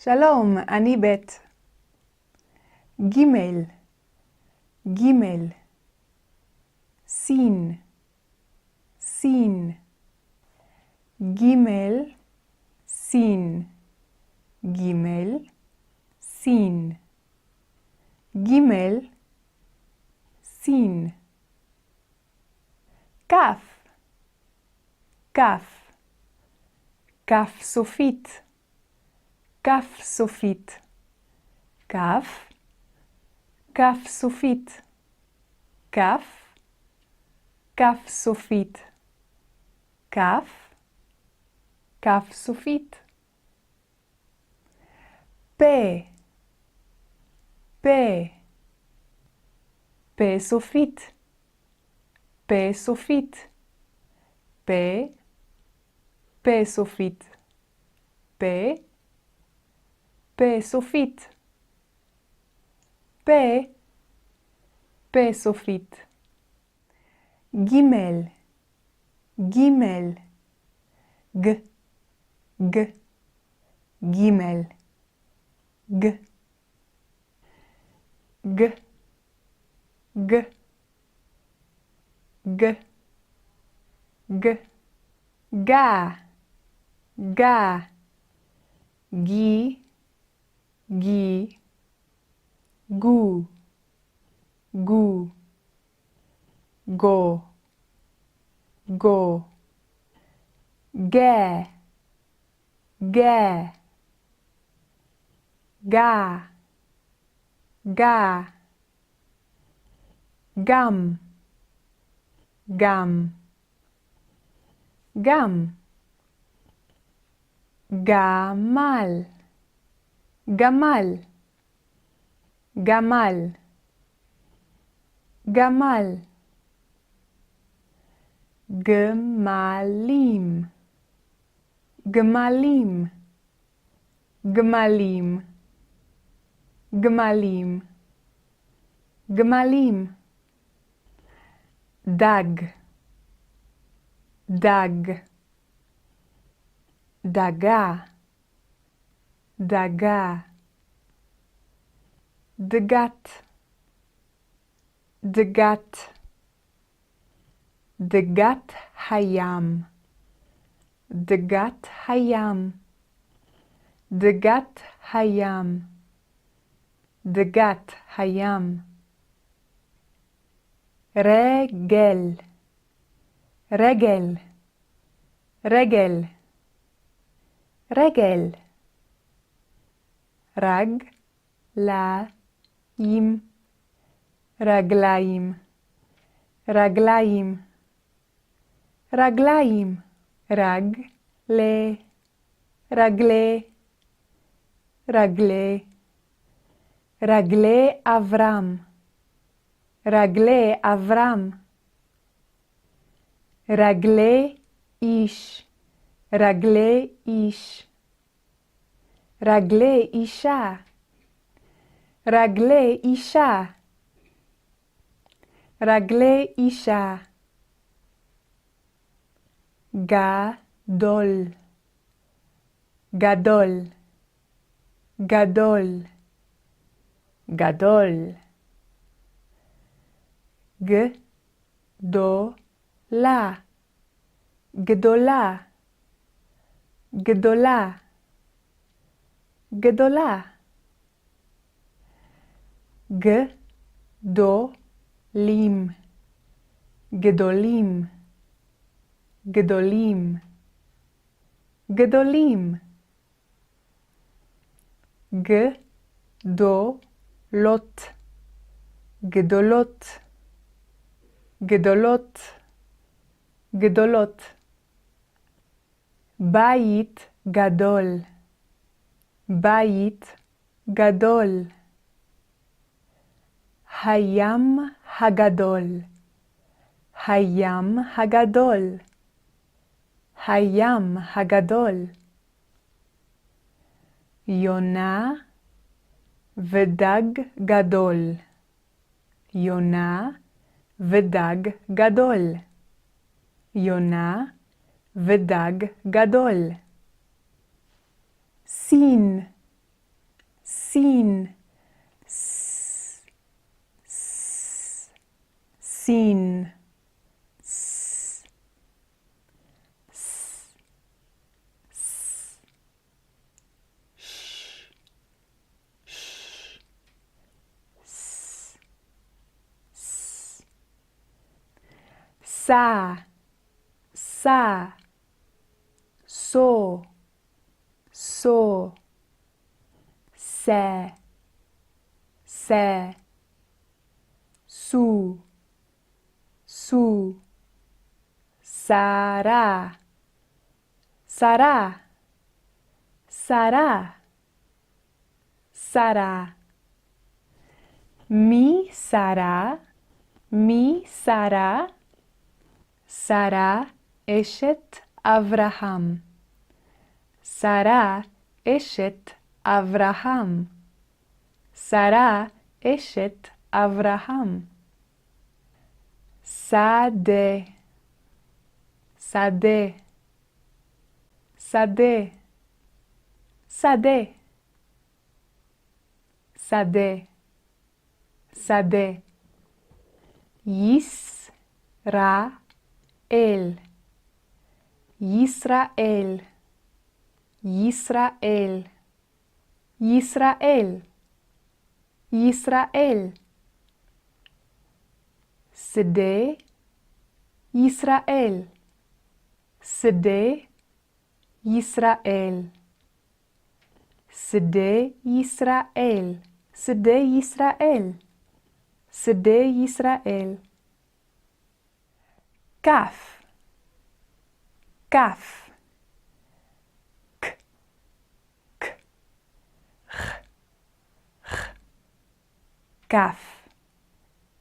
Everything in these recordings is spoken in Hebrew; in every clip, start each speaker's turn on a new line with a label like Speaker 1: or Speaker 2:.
Speaker 1: שלום, אני ב' גימל, גימל, סין, סין, גימל, סין, גימל, סין, גימל, סין, כף, כף, כף סופית, כף סופית, כף, כף סופית, כף, כף סופית, כף, כף סופית, פה, פה, פה סופית, פה סופית, פה, פה סופית, פה, פה סופית, פה, פה סופית, גימל, גימל, ג, ג, גימל, ג, ג, ג, ג, ג, גה, גה, גי, גי, גו, גו, גו, גו, גה, גה, גה, גה, גם, גם, גם, גמל, גמל, גמל, גמל, גמלים, גמלים, גמלים, גמלים, גמלים, דג, דג, דגה, דגה, דגת, דגת, דגת הים, דגת הים, דגת הים, דגת הים, רגל, רגל, רגל, רגל, רגליים, רגליים, רגליים, רגליים, רגלי, רגלי, רגלי, רגלי אברהם, רגלי אברהם, רגלי איש, רגלי איש, רגלי אישה, רגלי אישה, רגלי אישה, גדול, גדול, גדול, גדול, גדולה, גדולה, גדולה, גדולה, גדולים, גדולים, גדולים, גדולים, גדולות, גדולות, גדולות, גדולות, בית גדול, בית גדול, הים הגדול, הים הגדול, הים הגדול, יונה ודג גדול, יונה ודג גדול, יונה ודג גדול, סין, סין, ס, ס, סין, ס, ס, ס, ש, ש, ס, ס, סה, סה, סו, סו, סה, סה, סו, סו, סרה, סרה, סרה, סרה, מי שרה, מי שרה, שרה אשת אברהם, שרה אשת אברהם, שרה אשת אברהם, שדה, שדה, שדה, שדה, שדה, שדה, ישראל, ישראל, ישראל, ישראל, ישראל, שדה, ישראל, שדה, ישראל, שדה, ישראל, שדה, ישראל, שדה, ישראל, כף, כף, ק, ק, ח, ח, כף,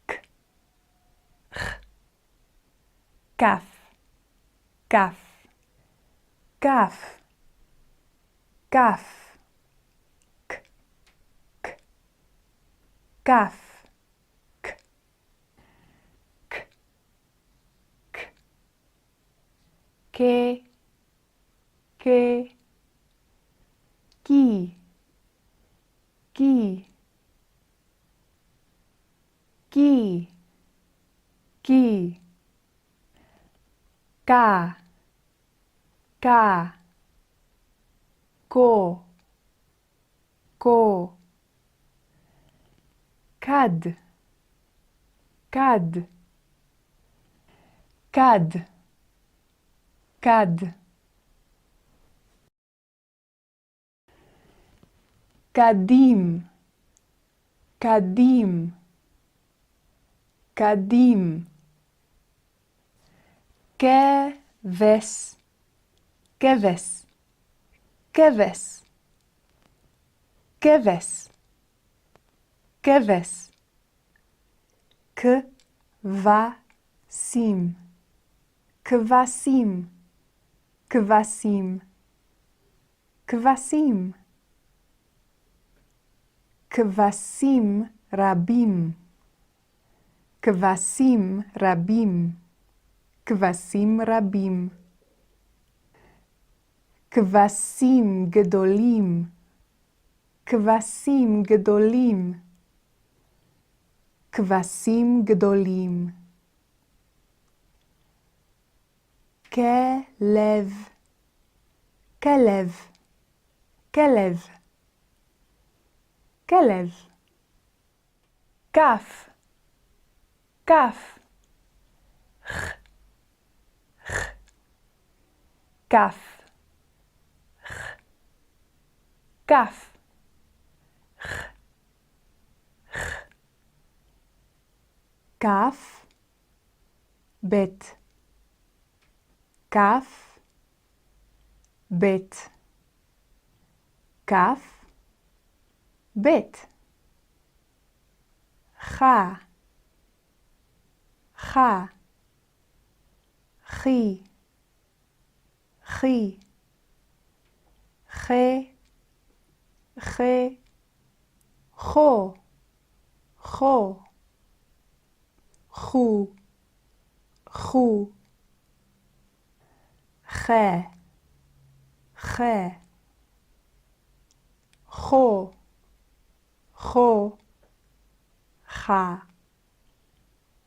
Speaker 1: ק, ח, כף, כף, כף, כף, ק, ק, כף, ק, ק, ק, que, que, qui, qui, qui, qui, ka, ka, ko, ko, kad, kad, kad, kad, קדים, קדים, קדים, כבש, כבש, כבש, כבש, כבש, כבשים, כבשים, כבשים, כבשים, כבשים רבים, כבשים רבים, כבשים רבים, כבשים גדולים, כבשים גדולים, כבשים גדולים, כלב, כלב, כלב, כלב, כף, כף, ח, ח, כף, ח, כף, ח, ח, כף, בית, כף, בית, כף, בית, חה, חה, חי, חי, חה, חה, חו, חו, חו, חו, חה, חה, חו, חו, חה,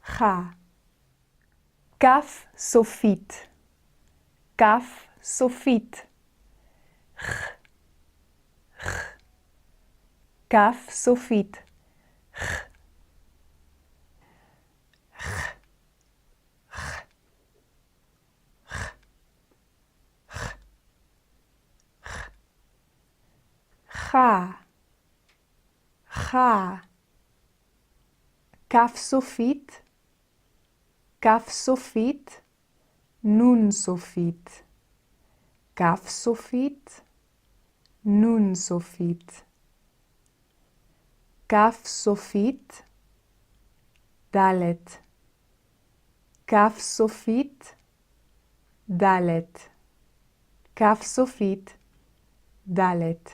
Speaker 1: חה. כף סופית, כף סופית. כף סופית. חה, חה. כף סופית, כף סופית, נון סופית. כף סופית, נון סופית. כף סופית, דלת. כף סופית, דלת. כף סופית, דלת.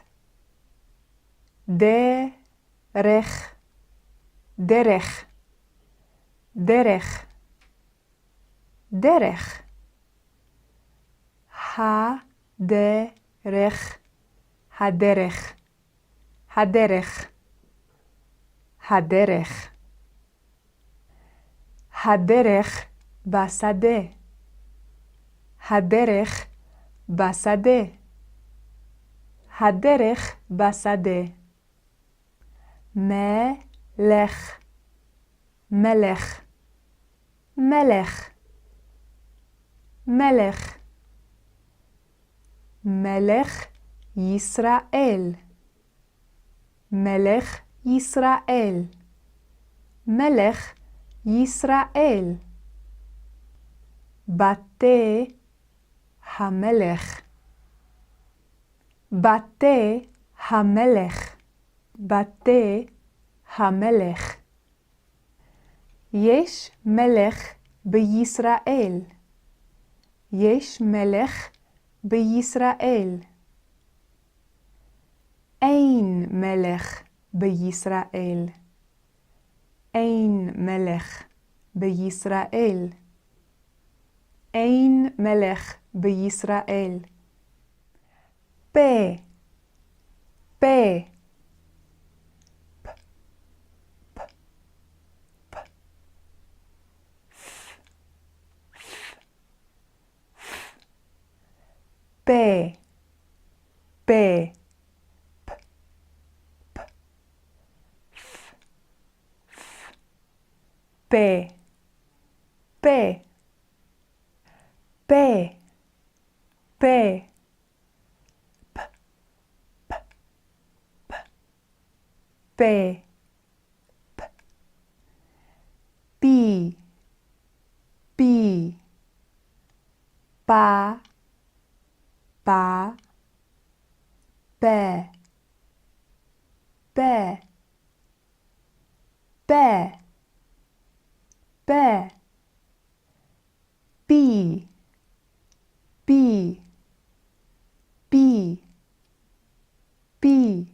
Speaker 1: דרך, דרך, דרך, דרך. הדרך, הדרך, הדרך, הדרך. הדרך בשדה, הדרך בשדה, הדרך בשדה. מלך, מלך, מלך, מלך. מלך ישראל, מלך ישראל, מלך ישראל. בתי המלך, בתי המלך, בתי המלך. יש מלך בישראל, יש מלך בישראל. אין מלך בישראל, אין מלך בישראל, אין מלך בישראל. פה, פה, פה, פה, פה, פה, פה, פה, פה, פי, פי, פא, פא, פה, פה, פה, פה. פי, פי, פי, פי.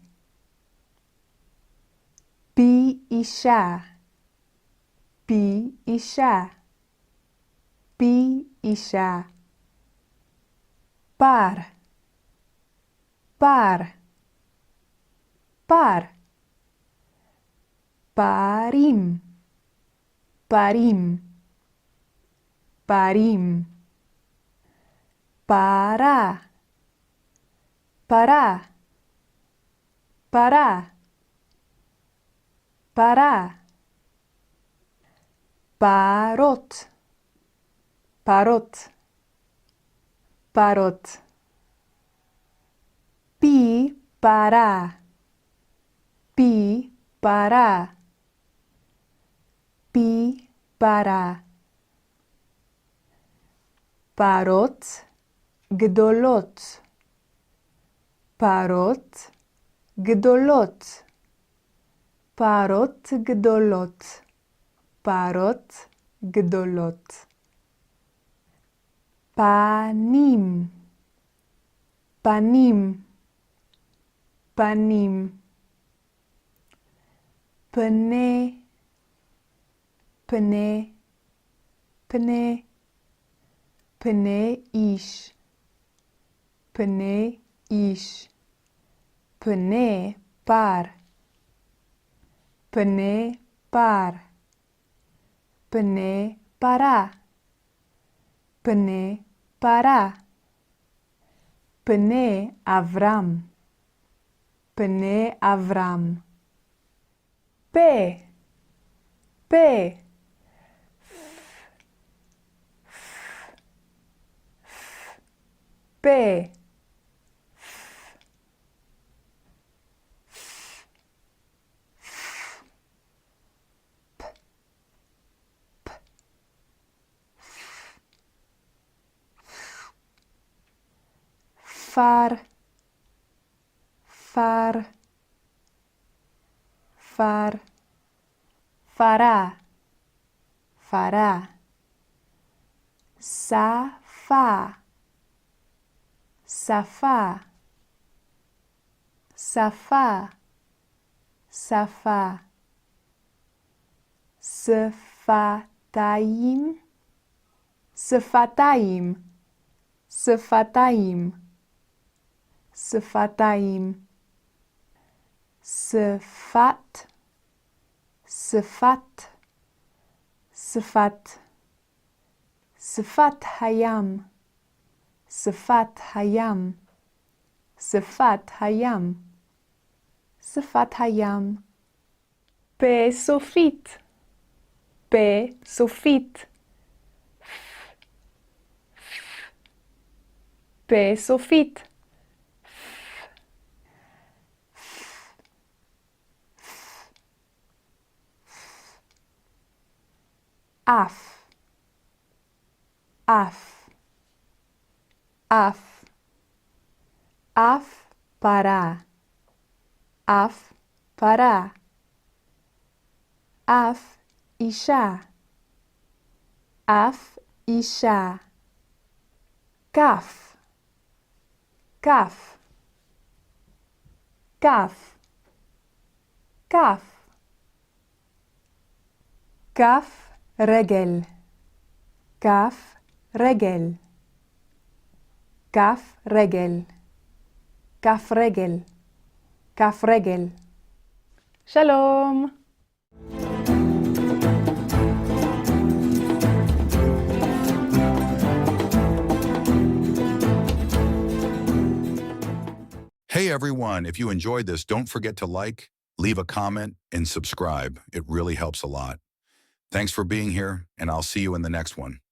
Speaker 1: פי אישה, פי אישה, פי אישה. פר, פר, פר. פרים, פרים, פרים. פרה, פרה, פרה, פרה. פרות, פרות, פרות. פי פרה, פי פרה, פי פרה. פרות גדולות, פרות גדולות, פרות גדולות, פרות גדולות. פנים, פנים, פנים. פני, פני, פני. פני איש, פני איש. פני פר, פני פר, פני פרה, פני פרה, פני אברהם, פני אברהם, פה, פה, פה, פר, פר, פר, פרה, פרה, שפה, שפה, שפה, שפה, שפתיים, שפתיים, שפתיים, שפתיים, שפת, שפת, שפת, שפת הים, שפת הים, שפת הים, שפת הים, פה סופית, פה סופית, פה סופית, אף, אף, אף, אף פרה, אף פרה, אף אישה, אף אישה, כף, כף, כף, כף, כף רגל, כף רגל, כף רגל, כף רגל, כף רגל. שלום!
Speaker 2: Hey everyone, if you enjoyed this, don't forget to like, leave a comment, and subscribe. It really helps a lot. Thanks for being here, and I'll see you in the next one.